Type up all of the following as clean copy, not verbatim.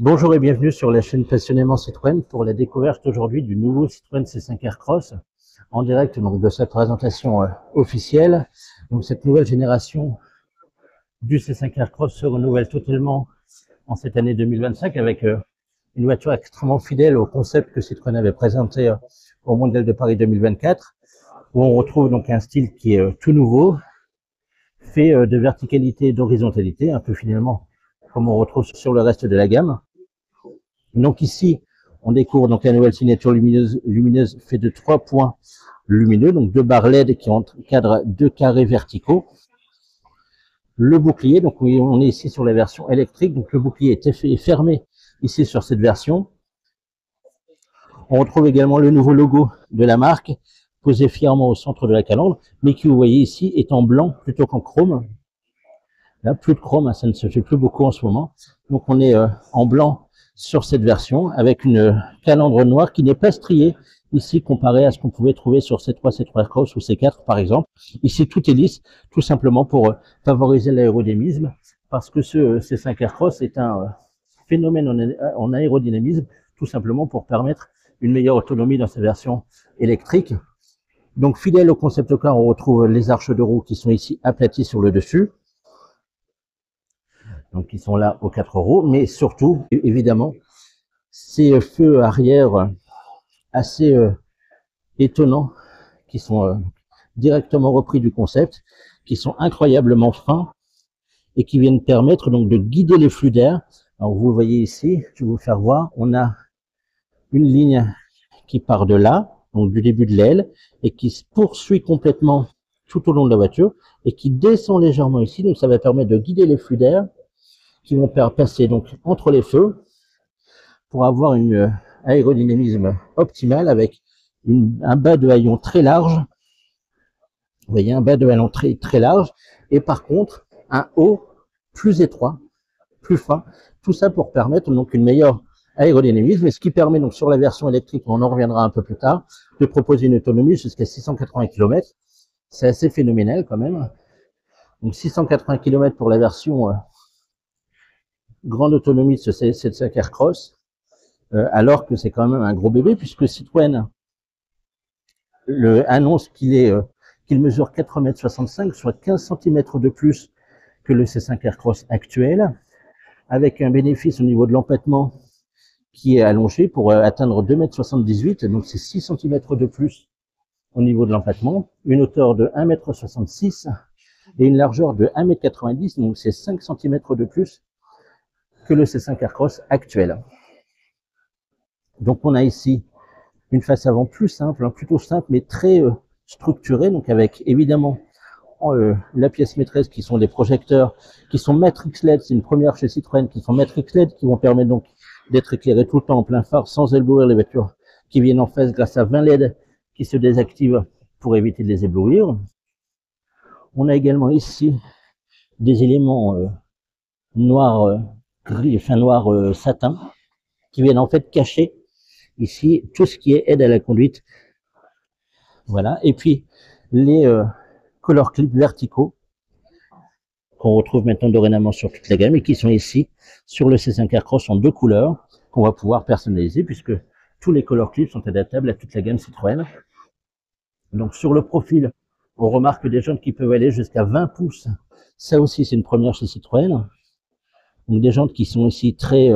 Bonjour et bienvenue sur la chaîne Passionnément Citroën pour la découverte aujourd'hui du nouveau Citroën C5 Aircross en direct donc de sa présentation officielle. Donc cette nouvelle génération du C5 Aircross se renouvelle totalement en cette année 2025 avec une voiture extrêmement fidèle au concept que Citroën avait présenté au Mondial de Paris 2024, où on retrouve donc un style qui est tout nouveau, fait de verticalité et d'horizontalité, un peu finalement comme on retrouve sur le reste de la gamme. Donc ici, on découvre donc la nouvelle signature lumineuse faite de 3 points lumineux, donc 2 barres LED qui encadrent 2 carrés verticaux. Le bouclier, donc on est ici sur la version électrique, donc le bouclier est fermé ici sur cette version. On retrouve également le nouveau logo de la marque, posé fièrement au centre de la calandre, mais qui, vous voyez ici, est en blanc plutôt qu'en chrome. Là, plus de chrome, ça ne se fait plus beaucoup en ce moment. Donc on est en blanc sur cette version avec une calandre noire qui n'est pas striée ici comparé à ce qu'on pouvait trouver sur C3, C3 Cross ou C4 par exemple. Ici tout est lisse, tout simplement pour favoriser l'aérodynamisme, parce que ce C5 Aircross est un phénomène en aérodynamisme, tout simplement pour permettre une meilleure autonomie dans sa version électrique. Donc fidèle au concept car, on retrouve les arches de roue qui sont ici aplaties sur le dessus, donc qui sont là aux 4 roues, mais surtout, évidemment, ces feux arrière assez étonnants, qui sont directement repris du concept, qui sont incroyablement fins, et qui viennent permettre donc de guider les flux d'air. Alors vous voyez ici, je vais vous faire voir, on a une ligne qui part de là, donc du début de l'aile, et qui se poursuit complètement tout au long de la voiture, et qui descend légèrement ici, donc ça va permettre de guider les flux d'air, qui vont passer donc entre les feux pour avoir une aérodynamisme optimal avec un bas de haillon très large. Vous voyez, un bas de haillon très large et par contre un haut plus étroit, plus fin. Tout ça pour permettre donc une meilleure aérodynamisme, et ce qui permet donc sur la version électrique, on en reviendra un peu plus tard, de proposer une autonomie jusqu'à 680 km. C'est assez phénoménal quand même. Donc 680 km pour la version grande autonomie de ce C5 Aircross, alors que c'est quand même un gros bébé, puisque Citroën annonce qu'il mesure 4,65 m, soit 15 cm de plus que le C5 Aircross actuel, avec un bénéfice au niveau de l'empattement qui est allongé pour atteindre 2,78 m, donc c'est 6 cm de plus au niveau de l'empattement, une hauteur de 1,66 m et une largeur de 1,90 m, donc c'est 5 cm de plus que le C5 Aircross actuel. Donc on a ici une face avant plus simple, plutôt simple, mais très structurée, donc avec évidemment la pièce maîtresse qui sont des projecteurs qui sont Matrix LED, c'est une première chez Citroën, qui sont Matrix LED, qui vont permettre donc d'être éclairés tout le temps en plein phare sans éblouir les voitures qui viennent en face grâce à 20 LED qui se désactivent pour éviter de les éblouir. On a également ici des éléments noirs, gris, enfin noir satin, qui viennent en fait cacher ici tout ce qui est aide à la conduite. Voilà. Et puis les color clips verticaux qu'on retrouve maintenant dorénavant sur toute la gamme et qui sont ici sur le C5 Aircross en 2 couleurs qu'on va pouvoir personnaliser puisque tous les color clips sont adaptables à toute la gamme Citroën. Donc sur le profil, on remarque des jantes qui peuvent aller jusqu'à 20 pouces. Ça aussi, c'est une première chez Citroën. Donc des jantes qui sont ici très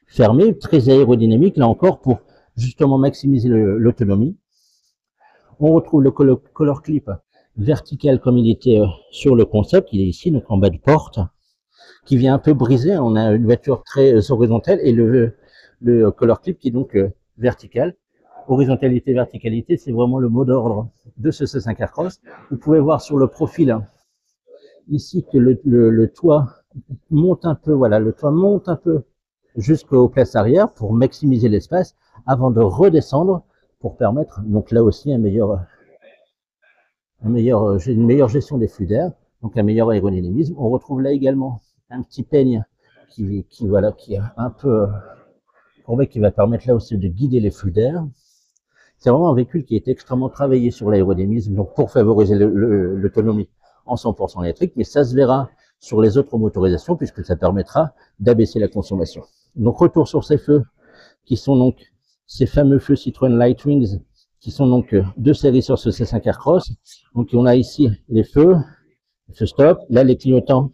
fermées, très aérodynamiques, là encore pour justement maximiser l'autonomie. On retrouve le color clip vertical comme il était sur le concept, il est ici donc en bas de porte, qui vient un peu briser. On a une voiture très horizontale et le color clip qui est donc vertical. Horizontalité, verticalité, c'est vraiment le mot d'ordre de ce C5 Aircross. Vous pouvez voir sur le profil ici que le toit monte un peu, voilà, le toit monte un peu jusqu'aux places arrière pour maximiser l'espace avant de redescendre pour permettre donc là aussi une meilleure gestion des flux d'air, donc un meilleur aérodynamisme. On retrouve là également un petit peigne qui est un peu courbé, qui va permettre là aussi de guider les flux d'air. C'est vraiment un véhicule qui est extrêmement travaillé sur l'aérodynamisme, donc pour favoriser l'autonomie en 100% électrique, mais ça se verra sur les autres motorisations, puisque ça permettra d'abaisser la consommation. Donc retour sur ces feux, qui sont donc ces fameux feux Citroën Lightwings, qui sont donc de série sur ce C5 Aircross. Donc on a ici les feux stop, là les clignotants,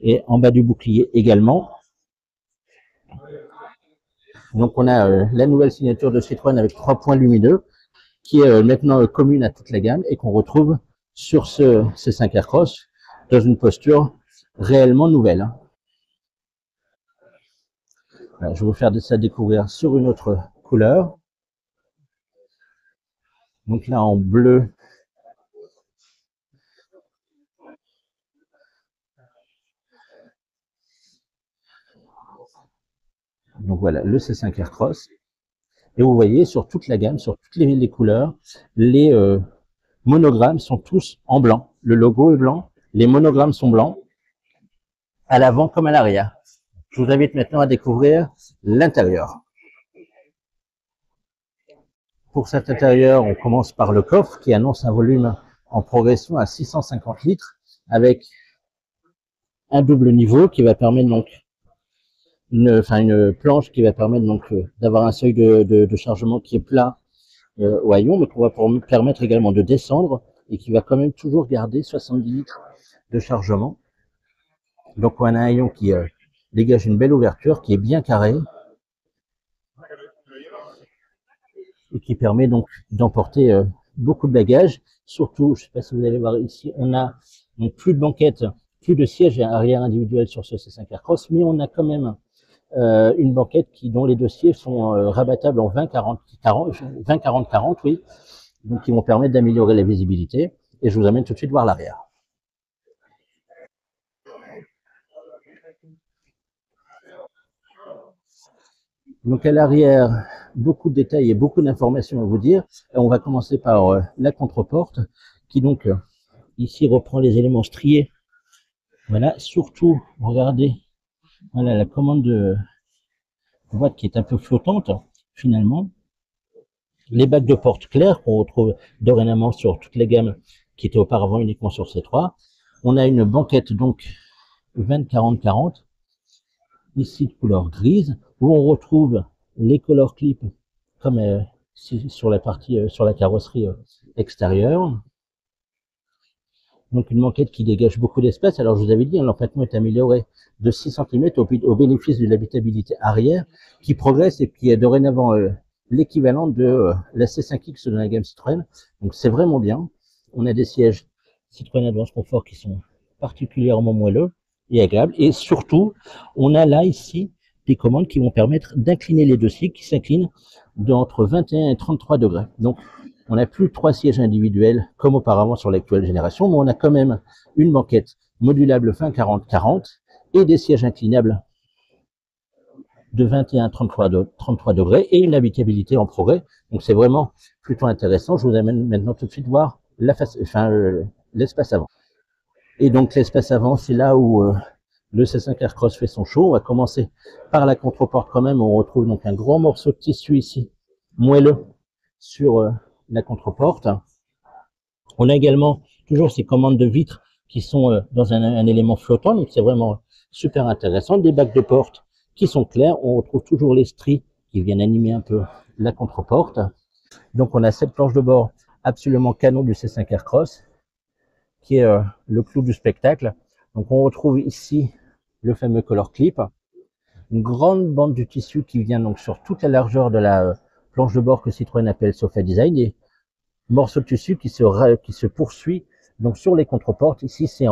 et en bas du bouclier également. Donc on a la nouvelle signature de Citroën avec 3 points lumineux, qui est maintenant commune à toute la gamme et qu'on retrouve sur ce C5 Aircross dans une posture réellement nouvelle. Alors, je vais vous faire ça découvrir sur une autre couleur. Donc là en bleu. Donc voilà, le C5 Aircross. Et vous voyez sur toute la gamme, sur toutes les couleurs, les monogrammes sont tous en blanc. Le logo est blanc, les monogrammes sont blancs, à l'avant comme à l'arrière. Je vous invite maintenant à découvrir l'intérieur. Pour cet intérieur, on commence par le coffre qui annonce un volume en progression à 650 litres avec un double niveau qui va permettre donc une planche qui va permettre donc d'avoir un seuil de chargement qui est plat au haillon, mais qu'on va permettre également de descendre et qui va quand même toujours garder 70 litres de chargement. Donc on a un haillon qui dégage une belle ouverture, qui est bien carré et qui permet donc d'emporter beaucoup de bagages. Surtout, je ne sais pas si vous allez voir ici, on a donc plus de banquette, plus de sièges arrière individuels sur ce C5 Aircross, mais on a quand même une banquette dont les deux sièges sont rabattables en 20-40-40, oui, donc qui vont permettre d'améliorer la visibilité. Et je vous amène tout de suite voir l'arrière. Donc à l'arrière, beaucoup de détails et beaucoup d'informations à vous dire. Et on va commencer par la contreporte, qui donc ici reprend les éléments striés. Voilà, surtout, regardez, voilà la commande de boîte qui est un peu flottante, finalement. Les bacs de porte clairs qu'on retrouve dorénavant sur toutes les gammes qui étaient auparavant uniquement sur C3. On a une banquette donc 20-40-40, ici de couleur grise, où on retrouve les color clips comme sur la partie, sur la carrosserie extérieure. Donc une banquette qui dégage beaucoup d'espace. Alors je vous avais dit, l'empattement est amélioré de 6 cm au bénéfice de l'habitabilité arrière, qui progresse et qui est dorénavant l'équivalent de la C5X de la gamme Citroën. Donc c'est vraiment bien. On a des sièges Citroën Advance Comfort qui sont particulièrement moelleux et agréables. Et surtout, on a là ici des commandes qui vont permettre d'incliner les dossiers qui s'inclinent d'entre 21 et 33 degrés. Donc on n'a plus 3 sièges individuels comme auparavant sur l'actuelle génération, mais on a quand même une banquette modulable 20-40-40 et des sièges inclinables de 21 à 33 degrés et une habitabilité en progrès. Donc c'est vraiment plutôt intéressant. Je vous amène maintenant tout de suite voir l'espace avant. Et donc l'espace avant, c'est là où le C5 Aircross fait son show. On va commencer par la contreporte quand même. On retrouve donc un grand morceau de tissu ici, moelleux, sur la contreporte. On a également toujours ces commandes de vitres qui sont dans un élément flottant, donc c'est vraiment super intéressant. Des bacs de porte qui sont clairs. On retrouve toujours les stries qui viennent animer un peu la contreporte. Donc on a cette planche de bord absolument canon du C5 Aircross, qui est le clou du spectacle. Donc on retrouve ici le fameux color clip, une grande bande de tissu qui vient donc sur toute la largeur de la planche de bord que Citroën appelle Sofa Design, et morceau de tissu qui se poursuit donc sur les contreportes. Ici c'est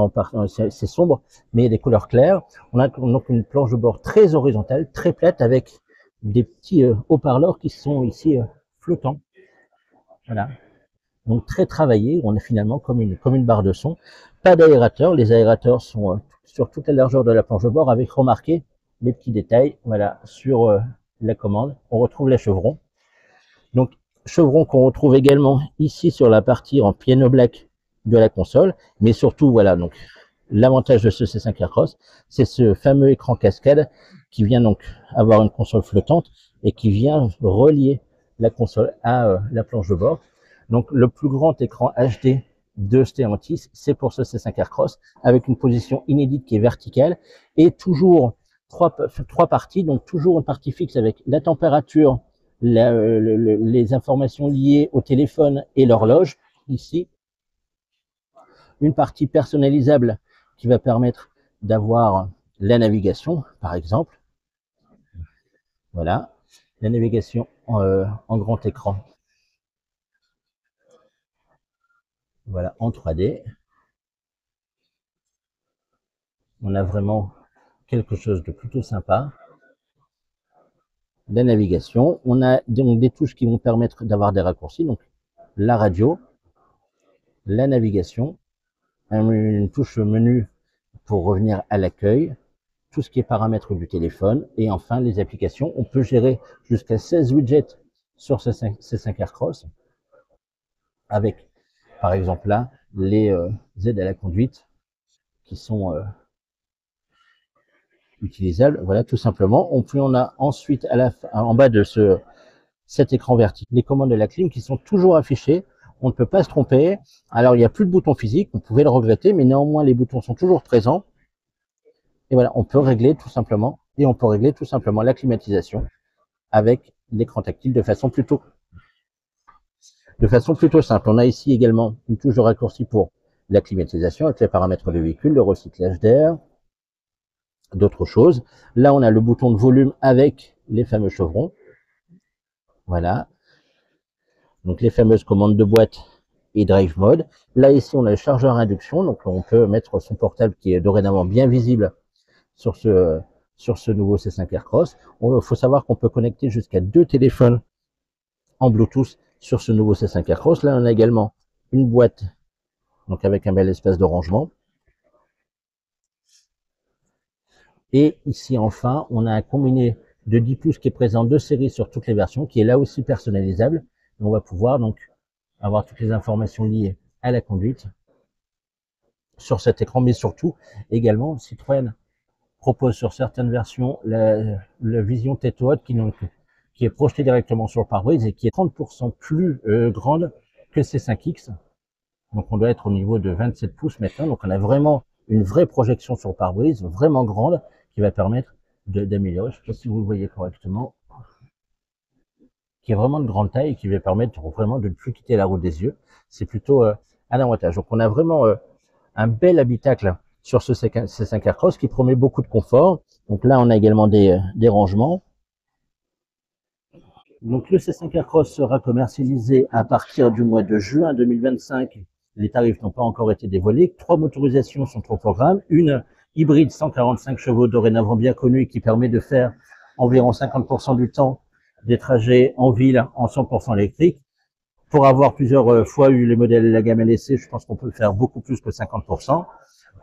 sombre, mais il y a des couleurs claires. On a donc une planche de bord très horizontale, très plate, avec des petits haut-parleurs qui sont ici flottants. Voilà. Donc très travaillé, on est finalement comme une barre de son. Pas d'aérateur, les aérateurs sont sur toute la largeur de la planche de bord, avec remarqué les petits détails. Voilà, sur la commande, on retrouve les chevrons. Donc chevrons qu'on retrouve également ici sur la partie en piano black de la console, mais surtout voilà, donc l'avantage de ce C5 Aircross, c'est ce fameux écran cascade qui vient donc avoir une console flottante et qui vient relier la console à la planche de bord. Donc le plus grand écran HD de Stellantis, c'est pour ce C5 Aircross, avec une position inédite qui est verticale, et toujours trois parties, donc toujours une partie fixe avec la température, les informations liées au téléphone et l'horloge, ici. Une partie personnalisable qui va permettre d'avoir la navigation, par exemple. Voilà, la navigation en grand écran. Voilà, en 3D. On a vraiment quelque chose de plutôt sympa. La navigation. On a donc des touches qui vont permettre d'avoir des raccourcis. Donc, la radio, la navigation, une touche menu pour revenir à l'accueil, tout ce qui est paramètres du téléphone, et enfin les applications. On peut gérer jusqu'à 16 widgets sur ces 5 Aircross, avec par exemple là les aides à la conduite qui sont utilisables. Voilà, tout simplement. On a ensuite en bas de cet écran vertical les commandes de la clim qui sont toujours affichées. On ne peut pas se tromper. Alors il n'y a plus de bouton physique, vous pouvez le regretter, mais néanmoins les boutons sont toujours présents. Et voilà, on peut régler tout simplement, la climatisation avec l'écran tactile de façon plutôt simple. On a ici également une touche de raccourci pour la climatisation avec les paramètres du véhicule, le recyclage d'air, d'autres choses. Là, on a le bouton de volume avec les fameux chevrons. Voilà. Donc les fameuses commandes de boîte et drive mode. Là, ici, on a le chargeur induction. Donc on peut mettre son portable qui est dorénavant bien visible sur ce nouveau C5 Aircross. Il faut savoir qu'on peut connecter jusqu'à 2 téléphones en Bluetooth sur ce nouveau C5 Aircross. Là, on a également une boîte, donc avec un bel espace de rangement. Et ici, enfin, on a un combiné de 10 pouces qui est présent de série sur toutes les versions, qui est là aussi personnalisable. Et on va pouvoir donc avoir toutes les informations liées à la conduite sur cet écran, mais surtout également Citroën propose sur certaines versions la vision tête haute qui est projetée directement sur le pare-brise et qui est 30% plus grande que C5X. Donc on doit être au niveau de 27 pouces maintenant. Donc on a vraiment une vraie projection sur le pare-brise, vraiment grande, qui va permettre d'améliorer. Je ne sais pas si vous le voyez correctement. Qui est vraiment de grande taille et qui va permettre vraiment de ne plus quitter la route des yeux. C'est plutôt un avantage. Donc on a vraiment un bel habitacle sur ce C5 Aircross qui promet beaucoup de confort. Donc là, on a également des rangements. Donc le C5 Aircross sera commercialisé à partir du mois de juin 2025. Les tarifs n'ont pas encore été dévoilés. 3 motorisations sont au programme. Une hybride 145 chevaux dorénavant bien connue qui permet de faire environ 50% du temps des trajets en ville en 100% électrique. Pour avoir plusieurs fois eu les modèles de la gamme LSC, je pense qu'on peut faire beaucoup plus que 50%.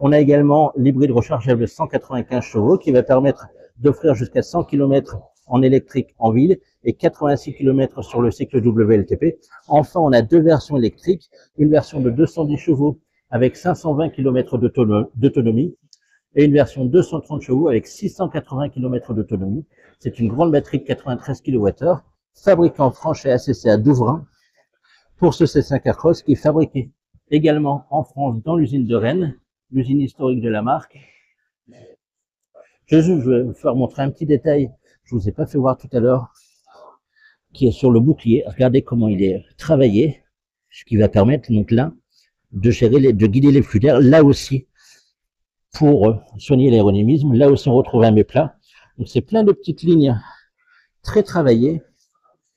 On a également l'hybride rechargeable 195 chevaux qui va permettre d'offrir jusqu'à 100 km en électrique en ville et 86 km sur le cycle WLTP. Enfin, on a 2 versions électriques, une version de 210 chevaux avec 520 km d'autonomie et une version 230 chevaux avec 680 km d'autonomie. C'est une grande batterie de 93 kWh, fabriquée en France chez ACC à Douvrin pour ce C5 Aircross qui est fabriqué également en France dans l'usine de Rennes, l'usine historique de la marque. Je vais vous faire montrer un petit détail, je vous ai pas fait voir tout à l'heure, qui est sur le bouclier. Regardez comment il est travaillé, ce qui va permettre donc là de guider les flux d'air, là aussi pour soigner l'aérodynamisme. Là aussi on retrouve un méplat. Donc c'est plein de petites lignes très travaillées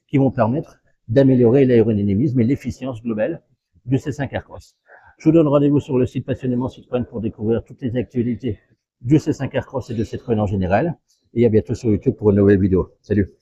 qui vont permettre d'améliorer l'aérodynamisme et l'efficience globale du C5 Aircross. Je vous donne rendez-vous sur le site Passionnément Citroën pour découvrir toutes les actualités du C5 Aircross et de Citroën en général. Et à bientôt sur YouTube pour une nouvelle vidéo. Salut!